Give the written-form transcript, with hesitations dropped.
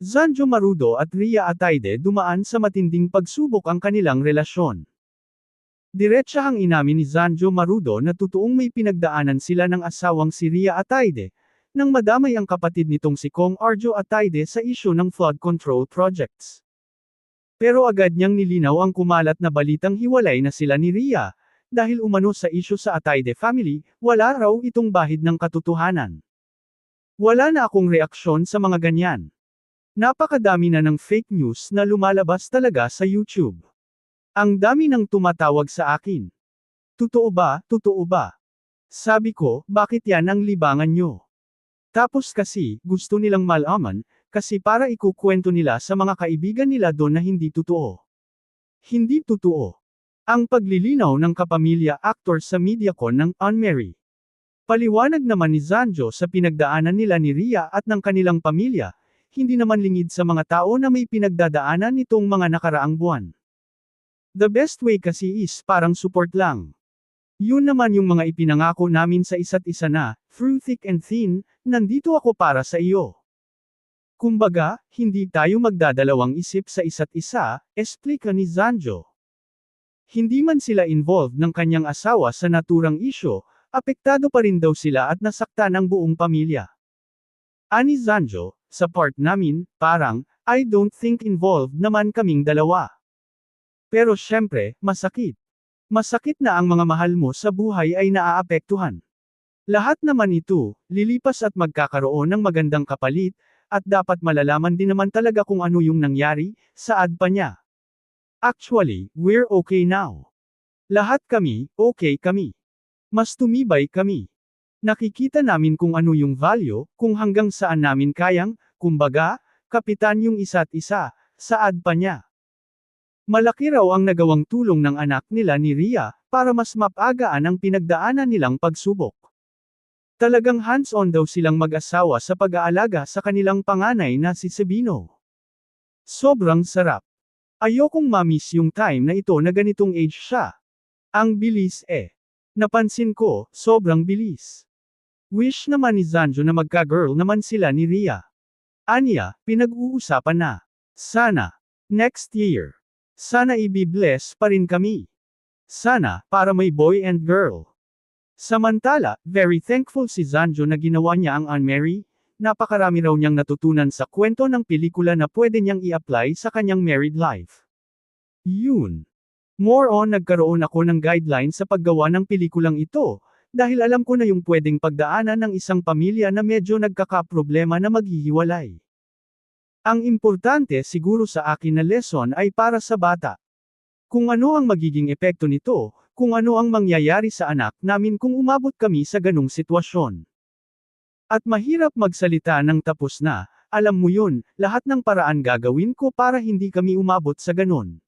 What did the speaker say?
Zanjo Marudo at Ria Ataide dumaan sa matinding pagsubok ang kanilang relasyon. Diretsahang inamin ni Zanjo Marudo na totoong may pinagdaanan sila ng asawang si Ria Ataide, nang madamay ang kapatid nitong si Kong Arjo Ataide sa isyu ng flood control projects. Pero agad niyang nilinaw ang kumalat na balitang hiwalay na sila ni Ria, dahil umano sa isyu sa Ataide family, wala raw itong bahid ng katotohanan. Wala na akong reaksyon sa mga ganyan. Napakadami na ng fake news na lumalabas talaga sa YouTube. Ang dami nang tumatawag sa akin. Totoo ba, totoo ba? Sabi ko, bakit yan ang libangan nyo? Tapos kasi, gusto nilang malaman, kasi para ikukwento nila sa mga kaibigan nila doon na hindi totoo. Hindi totoo. Ang paglilinaw ng kapamilya actor sa MediaCon ng Unmarry. Paliwanag naman ni Zanjo sa pinagdaanan nila ni Ria at ng kanilang pamilya, hindi naman lingid sa mga tao na may pinagdadaanan nitong mga nakaraang buwan. The best way kasi is parang support lang. Yun naman yung mga ipinangako namin sa isa't isa na, through thick and thin, nandito ako para sa iyo. Kumbaga, hindi tayo magdadalawang isip sa isa't isa, explica ni Zanjo. Hindi man sila involved ng kanyang asawa sa naturang isyo, apektado pa rin daw sila at nasaktan ang buong pamilya. Ani Zanjo, sa part namin, parang, I don't think involved naman kaming dalawa. Pero syempre, masakit. Masakit na ang mga mahal mo sa buhay ay naaapektuhan. Lahat naman ito, lilipas at magkakaroon ng magandang kapalit, at dapat malalaman din naman talaga kung ano yung nangyari, saad pa niya. Actually, we're okay now. Lahat kami, okay kami. Mas tumibay kami. Nakikita namin kung ano yung value, kung hanggang saan namin kayang, kumbaga, kapitan yung isa't isa, saad pa niya. Malaki raw ang nagawang tulong ng anak nila ni Ria, para mas mapagaan ang pinagdaanan nilang pagsubok. Talagang hands-on daw silang mag-asawa sa pag-aalaga sa kanilang panganay na si Sabino. Sobrang sarap. Ayokong ma-miss yung time na ito na ganitong age siya. Ang bilis eh. Napansin ko, sobrang bilis. Wish naman ni Zanjo na magka-girl naman sila ni Ria. Anya, pinag-uusapan na. Sana. Next year. Sana i-bless pa rin kami. Sana, para may boy and girl. Samantala, very thankful si Zanjo na ginawa niya ang Unmarry, napakarami raw niyang natutunan sa kwento ng pelikula na pwede niyang i-apply sa kanyang married life. Yun. More on nagkaroon ako ng guideline sa paggawa ng pelikulang ito, dahil alam ko na yung pwedeng pagdaanan ng isang pamilya na medyo nagkakaproblema na maghihiwalay. Ang importante siguro sa akin na lesson ay para sa bata. Kung ano ang magiging epekto nito, kung ano ang mangyayari sa anak namin kung umabot kami sa ganung sitwasyon. At mahirap magsalita ng tapos na, alam mo yun, lahat ng paraan gagawin ko para hindi kami umabot sa ganun.